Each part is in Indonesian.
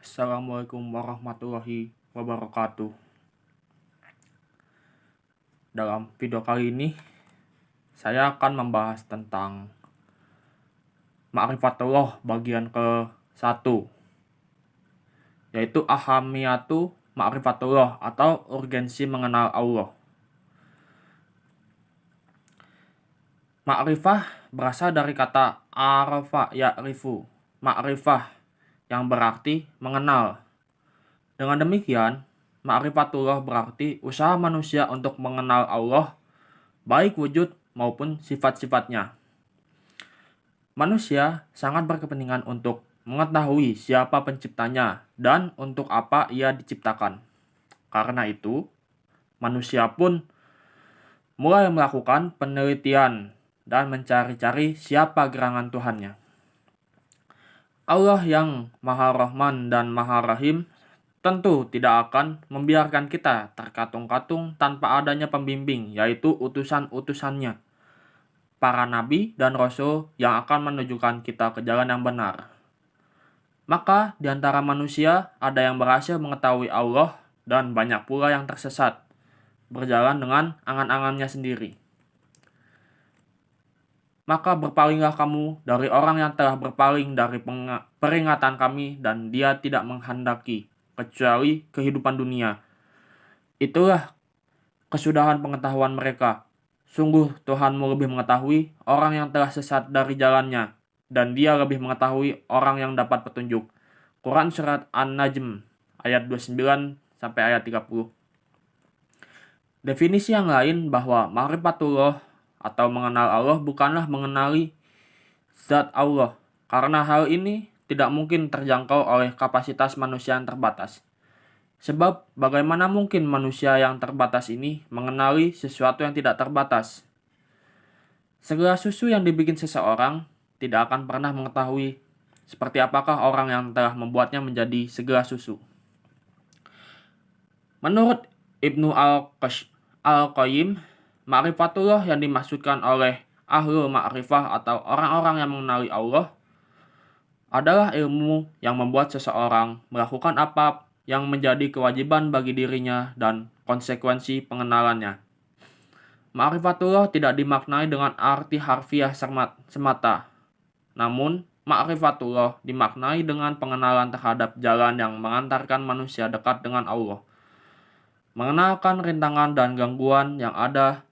Assalamualaikum warahmatullahi wabarakatuh. Dalam video kali ini, saya akan membahas tentang Ma'rifatullah bagian ke-1, yaitu ahamiyatu Ma'rifatullah atau urgensi mengenal Allah. Ma'rifah berasal dari kata arafa ya'rifu, ma'rifah yang berarti mengenal. Dengan demikian, Ma'rifatullah berarti usaha manusia untuk mengenal Allah, baik wujud maupun sifat-sifatnya. Manusia sangat berkepentingan untuk mengetahui siapa penciptanya dan untuk apa ia diciptakan. Karena itu, manusia pun mulai melakukan penelitian dan mencari-cari siapa gerangan Tuhannya. Allah yang Maha Rahman dan Maha Rahim tentu tidak akan membiarkan kita terkatung-katung tanpa adanya pembimbing, yaitu utusan-utusannya, para nabi dan rasul yang akan menunjukkan kita ke jalan yang benar. Maka di antara manusia ada yang berhasil mengetahui Allah dan banyak pula yang tersesat, berjalan dengan angan-angannya sendiri. Maka berpalinglah kamu dari orang yang telah berpaling dari peringatan kami dan dia tidak menghendaki kecuali kehidupan dunia. Itulah kesudahan pengetahuan mereka. Sungguh Tuhanmu lebih mengetahui orang yang telah sesat dari jalannya, dan dia lebih mengetahui orang yang dapat petunjuk. Quran Surat An-Najm ayat 29 sampai ayat 30. Definisi yang lain bahwa ma'rifatullah atau mengenal Allah bukanlah mengenali zat Allah, karena hal ini tidak mungkin terjangkau oleh kapasitas manusia yang terbatas. Sebab bagaimana mungkin manusia yang terbatas ini mengenali sesuatu yang tidak terbatas? Segelas susu yang dibikin seseorang tidak akan pernah mengetahui seperti apakah orang yang telah membuatnya menjadi segelas susu. Menurut Ibnu Al-Qayyim, Ma'rifatullah yang dimaksudkan oleh ahlul ma'rifah atau orang-orang yang mengenali Allah adalah ilmu yang membuat seseorang melakukan apa yang menjadi kewajiban bagi dirinya dan konsekuensi pengenalannya. Ma'rifatullah tidak dimaknai dengan arti harfiah semata. Namun, ma'rifatullah dimaknai dengan pengenalan terhadap jalan yang mengantarkan manusia dekat dengan Allah. Mengenalkan rintangan dan gangguan yang ada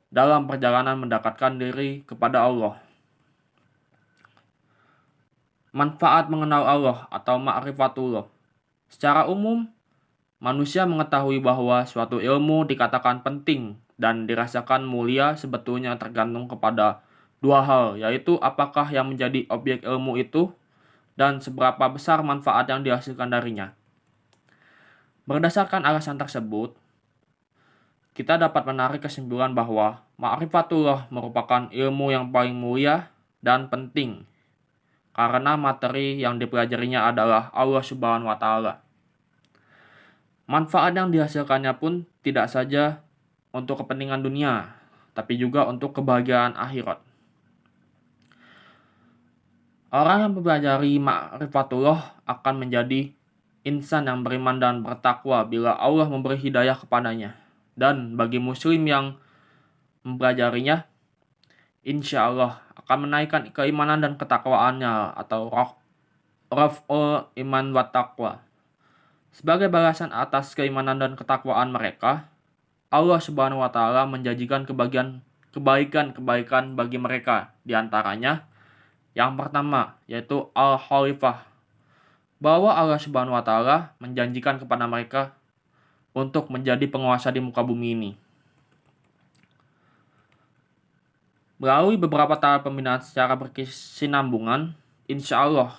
dalam perjalanan mendekatkan diri kepada Allah. Manfaat mengenal Allah atau ma'rifatullah. Secara umum, manusia mengetahui bahwa suatu ilmu dikatakan penting dan dirasakan mulia sebetulnya tergantung kepada dua hal, yaitu apakah yang menjadi objek ilmu itu dan seberapa besar manfaat yang dihasilkan darinya. Berdasarkan alasan tersebut, kita dapat menarik kesimpulan bahwa ma'rifatullah merupakan ilmu yang paling mulia dan penting karena materi yang dipelajarinya adalah Allah Subhanahu wa Ta'ala. Manfaat yang dihasilkannya pun tidak saja untuk kepentingan dunia, tapi juga untuk kebahagiaan akhirat. Orang yang mempelajari ma'rifatullah akan menjadi insan yang beriman dan bertakwa bila Allah memberi hidayah kepadanya. Dan bagi muslim yang mempelajarinya, insya Allah akan menaikkan keimanan dan ketakwaannya atau raf'ul iman wa taqwa. Sebagai balasan atas keimanan dan ketakwaan mereka, Allah Subhanahu wa Ta'ala menjanjikan kebaikan-kebaikan bagi mereka. Di antaranya, yang pertama yaitu al-khalifah, bahwa Allah Subhanahu wa Ta'ala menjanjikan kepada mereka untuk menjadi penguasa di muka bumi ini. Melalui beberapa tahap pembinaan secara berkesinambungan, insya Allah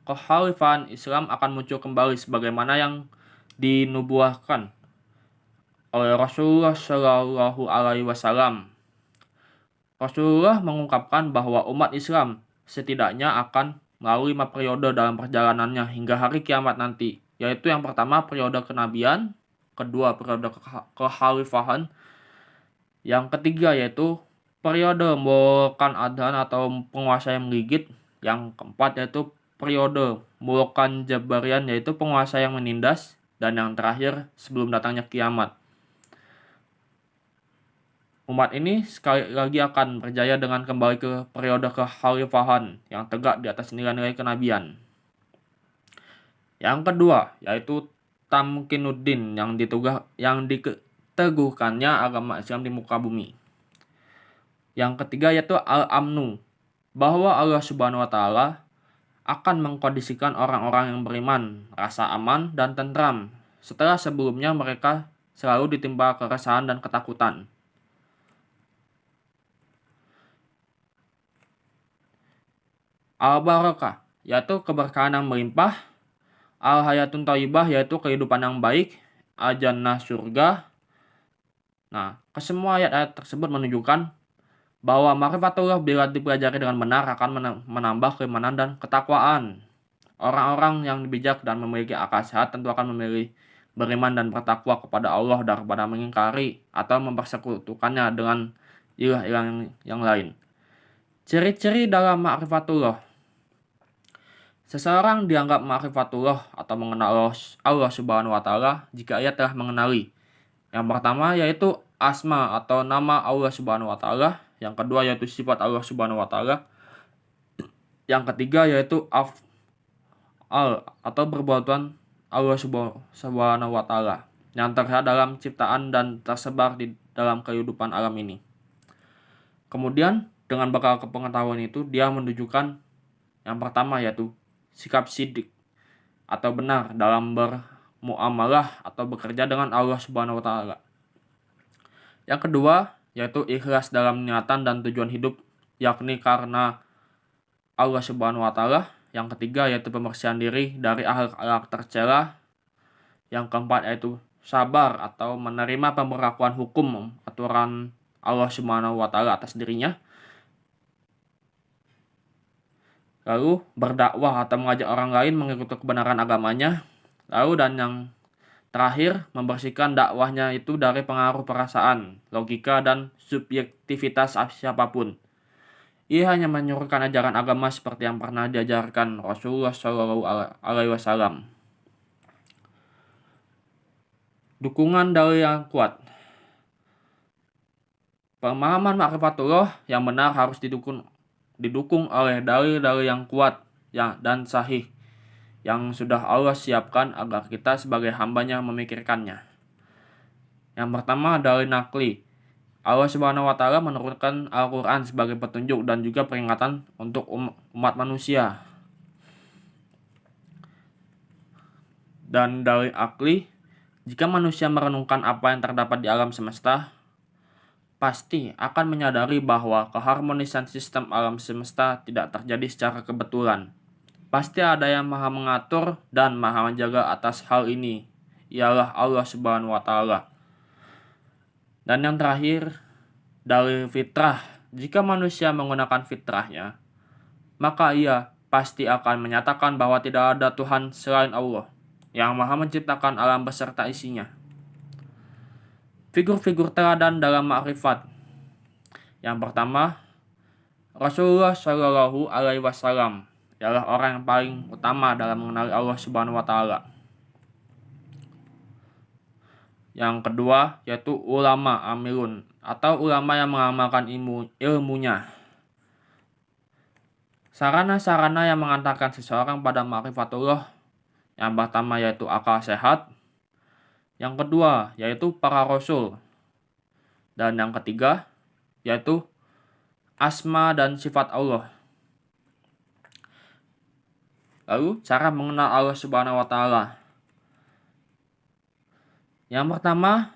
kekhalifahan Islam akan muncul kembali sebagaimana yang dinubuahkan oleh Rasulullah Shallallahu Alaihi Wasallam. Rasulullah mengungkapkan bahwa umat Islam setidaknya akan melalui 5 periode dalam perjalanannya hingga hari kiamat nanti, yaitu yang pertama periode kenabian, kedua periode kekhalifahan, yang ketiga yaitu periode membawakan adhan atau penguasa yang menggigit, yang keempat yaitu periode Mulukan Jabarian, yaitu penguasa yang menindas, dan yang terakhir sebelum datangnya kiamat. Umat ini sekali lagi akan berjaya dengan kembali ke periode kekhalifahan yang tegak di atas nilai-nilai kenabian. Yang kedua, yaitu Tamkinuddin yang diteguhkannya agama Islam di muka bumi. Yang ketiga yaitu Al-Amnu, bahwa Allah Subhanahu wa taala akan mengkondisikan orang-orang yang beriman rasa aman dan tentram setelah sebelumnya mereka selalu ditimpa keresahan dan ketakutan. Al-Barakah, yaitu keberkahan yang melimpah. Al-Hayatun Thayyibah, yaitu kehidupan yang baik. Al-Jannah, surga. Nah, kesemua ayat-ayat tersebut menunjukkan bahwa ma'rifatullah bila dipelajari dengan benar akan menambah keimanan dan ketakwaan. Orang-orang yang bijak dan memiliki akal sehat tentu akan memilih beriman dan bertakwa kepada Allah daripada mengingkari atau mempersekutukannya dengan ilah-ilah yang lain. Ciri-ciri dalam ma'rifatullah. Seseorang dianggap ma'rifatullah atau mengenal Allah Subhanahu wa taala jika ia telah mengenali. Yang pertama yaitu asma atau nama Allah Subhanahu wa taala, yang kedua yaitu sifat Allah Subhanahu wa taala, yang ketiga yaitu af'al atau perbuatan Allah Subhanahu wa taala yang terlihat dalam ciptaan dan tersebar di dalam kehidupan alam ini. Kemudian dengan bekal kepengetahuan itu dia menunjukkan yang pertama yaitu sikap sidik atau benar dalam bermuamalah atau bekerja dengan Allah Subhanahu wa taala. Yang kedua yaitu ikhlas dalam niatan dan tujuan hidup, yakni karena Allah Subhanahu wa taala. Yang ketiga yaitu pembersihan diri dari akhlak tercela. Yang keempat yaitu sabar atau menerima pemberlakuan hukum aturan Allah Subhanahu wa taala atas dirinya. Lalu berdakwah atau mengajak orang lain mengikuti kebenaran agamanya. Lalu dan yang terakhir, membersihkan dakwahnya itu dari pengaruh perasaan, logika, dan subjektivitas siapapun. Ia hanya menyuruhkan ajaran agama seperti yang pernah diajarkan Rasulullah SAW. Dukungan dalil yang kuat. Pemahaman ma'rifatullah yang benar harus didukung oleh dalil-dalil yang kuat dan sahih yang sudah Allah siapkan agar kita sebagai hambanya memikirkannya. Yang pertama, dalil nakli. Allah Subhanahu wa taala menurunkan Al-Qur'an sebagai petunjuk dan juga peringatan untuk umat manusia. Dan dalil akli, jika manusia merenungkan apa yang terdapat di alam semesta, pasti akan menyadari bahwa keharmonisan sistem alam semesta tidak terjadi secara kebetulan. Pasti ada yang maha mengatur dan maha menjaga atas hal ini, ialah Allah Subhanahu wa taala. Dan yang terakhir, dalil fitrah. Jika manusia menggunakan fitrahnya, maka ia pasti akan menyatakan bahwa tidak ada Tuhan selain Allah yang maha menciptakan alam beserta isinya. Figur-figur teladan dalam ma'rifat. Yang pertama, Rasulullah Shallallahu Alaihi Wasallam ialah orang yang paling utama dalam mengenali Allah Subhanahu wa taala. Yang kedua yaitu ulama amilun atau ulama yang mengamalkan ilmunya. Sarana-sarana yang mengantarkan seseorang pada ma'rifatullah. Yang pertama yaitu akal sehat. Yang kedua yaitu para rasul. Dan yang ketiga yaitu asma dan sifat Allah. Lalu cara mengenal Allah Subhanahu wa taala. Yang pertama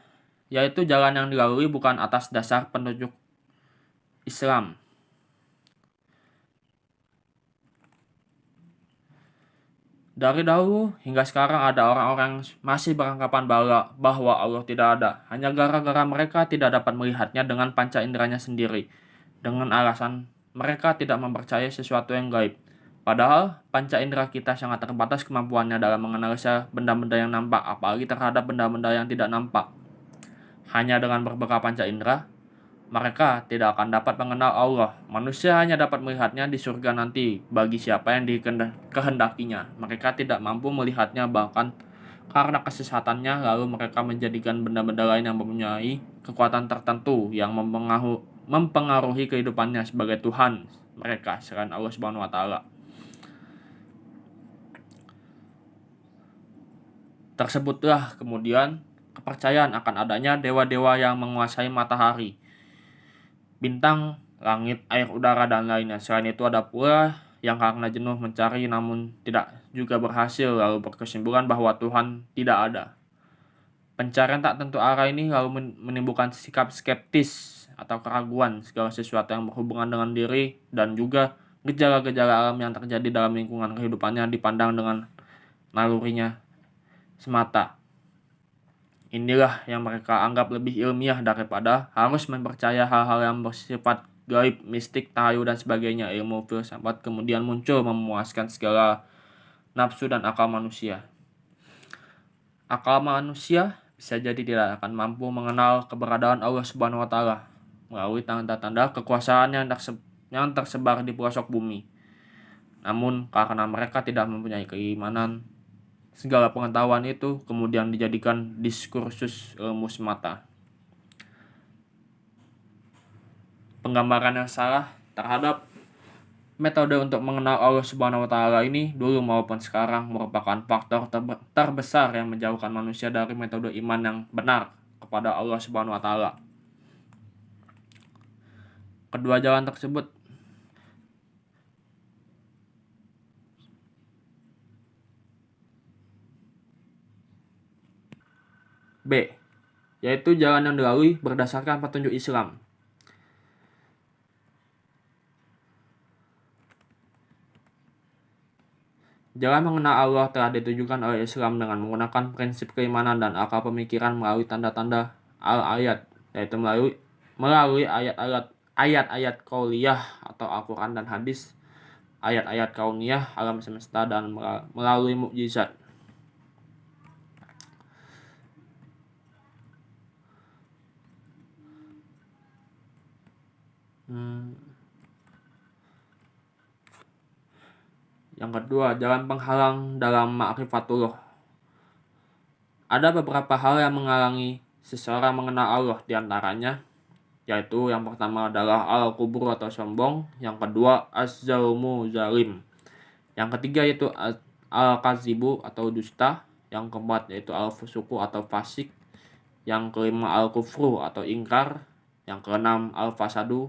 yaitu jalan yang dilalui bukan atas dasar petunjuk Islam. Dari dahulu hingga sekarang ada orang-orang masih beranggapan bahwa Allah tidak ada, hanya gara-gara mereka tidak dapat melihatnya dengan panca inderanya sendiri, dengan alasan mereka tidak mempercayai sesuatu yang gaib. Padahal panca indera kita sangat terbatas kemampuannya dalam menganalisa benda-benda yang nampak, apalagi terhadap benda-benda yang tidak nampak. Hanya dengan berbekal panca indera, mereka tidak akan dapat mengenal Allah. Manusia hanya dapat melihatnya di surga nanti bagi siapa yang dikehendakinya. Mereka tidak mampu melihatnya bahkan karena kesesatannya, lalu mereka menjadikan benda-benda lain yang mempunyai kekuatan tertentu yang mempengaruhi kehidupannya sebagai Tuhan mereka selain Allah Subhanahu wa taala. Tersebutlah kemudian kepercayaan akan adanya dewa-dewa yang menguasai matahari, bintang, langit, air, udara, dan lainnya. Selain itu ada pula yang karena jenuh mencari namun tidak juga berhasil, lalu berkesimpulan bahwa Tuhan tidak ada. Pencarian tak tentu arah ini lalu menimbulkan sikap skeptis atau keraguan segala sesuatu yang berhubungan dengan diri, dan juga gejala-gejala alam yang terjadi dalam lingkungan kehidupannya dipandang dengan nalurinya semata. Inilah yang mereka anggap lebih ilmiah daripada harus mempercaya hal-hal yang bersifat gaib, mistik, tahayu, dan sebagainya. Ilmu filsafat kemudian muncul memuaskan segala nafsu dan akal manusia. Akal manusia bisa jadi tidak akan mampu mengenal keberadaan Allah Subhanahu wa taala melalui tanda-tanda kekuasaan yang tersebar di pelosok bumi. Namun karena mereka tidak mempunyai keimanan, segala pengetahuan itu kemudian dijadikan diskursus ilmu semata. Penggambaran yang salah terhadap metode untuk mengenal Allah Subhanahu wa taala ini dulu maupun sekarang merupakan faktor terbesar yang menjauhkan manusia dari metode iman yang benar kepada Allah Subhanahu wa taala. Kedua jalan tersebut B, yaitu jalan yang dilalui berdasarkan petunjuk Islam. Jalan mengenal Allah telah ditujukan oleh Islam dengan menggunakan prinsip keimanan dan akal pemikiran melalui tanda-tanda al-ayat, yaitu melalui ayat-ayat qauliyah atau Al-Quran dan hadis, ayat-ayat kauniyah alam semesta, dan melalui mukjizat. Yang kedua, jalan penghalang dalam ma'rifatullah. Ada beberapa hal yang menghalangi seseorang mengenal Allah, diantaranya yaitu yang pertama adalah al-kubur atau sombong, yang kedua az-zalmu zalim, yang ketiga yaitu al-kazibu atau dusta, yang keempat yaitu al-fusuku atau fasik, yang kelima al-kufru atau ingkar, yang keenam al-fasadu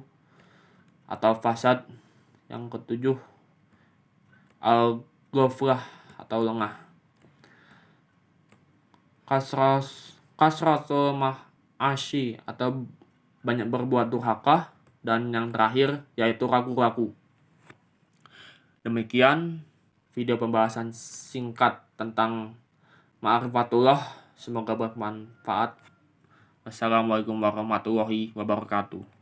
atau fasad, yang ketujuh al-ghaflah atau lengah. Kasratul ma'asyi atau banyak berbuat durhaka, dan yang terakhir yaitu ragu-ragu. Demikian video pembahasan singkat tentang ma'rifatullah, semoga bermanfaat. Wassalamualaikum warahmatullahi wabarakatuh.